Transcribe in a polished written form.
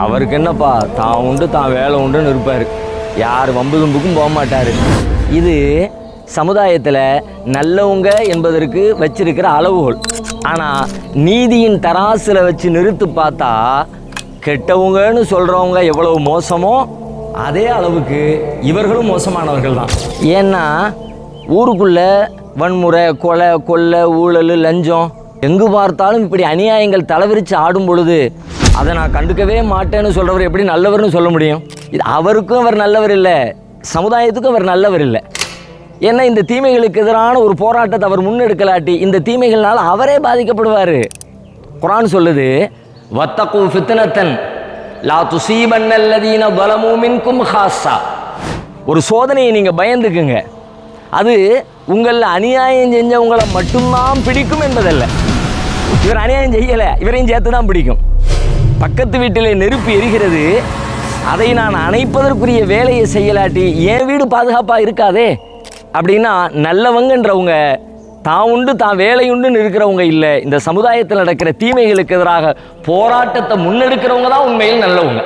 அவருக்கு என்னப்பா, தான் உண்டு தான் வேலை உண்டுன்னு இருப்பார். யார் வம்பு தும்புக்கும் போக மாட்டார். இது சமுதாயத்தில் நல்லவங்க என்பதற்கு வச்சிருக்கிற அளவுகோல். ஆனால் நீதியின் தராசில் வச்சு நிறுத்து பார்த்தா கெட்டவங்கன்னு சொல்கிறவங்க எவ்வளவு மோசமோ அதே அளவுக்கு இவர்களும் மோசமானவர்கள் தான். ஏன்னா ஊருக்குள்ளே வன்முறை, கொலை, கொள்ளை, ஊழல், லஞ்சம் எங்கு பார்த்தாலும் இப்படி அநியாயங்கள் தலைவிரித்து ஆடும் பொழுது அதை நான் கண்டுக்கவே மாட்டேன்னு சொல்கிறவர் எப்படி நல்லவர்னு சொல்ல முடியும்? இது அவருக்கும் அவர் நல்லவர் இல்லை, சமுதாயத்துக்கும் அவர் நல்லவர் இல்லை. ஏன்னா இந்த தீமைகளுக்கு எதிரான ஒரு போராட்டத்தை அவர் முன்னெடுக்கலாட்டி இந்த தீமைகள்னால அவரே பாதிக்கப்படுவார். குர்ஆன் சொல்லுது, வத்தகு ஃபித்னத்தன் லா துஸீபன்னல்லதீன ஸலமூ மின்கும் ஹாஸா. ஒரு சோதனையை நீங்கள் பயந்துக்குங்க, அது உங்களில் அநியாயம் செஞ்சவங்களை மட்டும்தான் பிடிக்கும் என்பதல்ல. இவர் அநியாயம் செய்யலை, இவரையும் சேர்த்து தான் பிடிக்கும். பக்கத்து வீட்டிலே நெருப்பு எரிகிறது, அதை நான் அணைப்பதற்குரிய வேலையை செய்யலாட்டி என் வீடு பாதுகாப்பாக இருக்காதே அப்படின்னா நல்லவங்கன்றவங்க தான் உண்டு தான் வேலையுண்டுன்னு இருக்கிறவங்க இல்லை. இந்த சமுதாயத்தில் நடக்கிற தீமைகளுக்கு எதிராக போராட்டத்தை முன்னெடுக்கிறவங்க தான் உண்மையில் நல்லவங்க.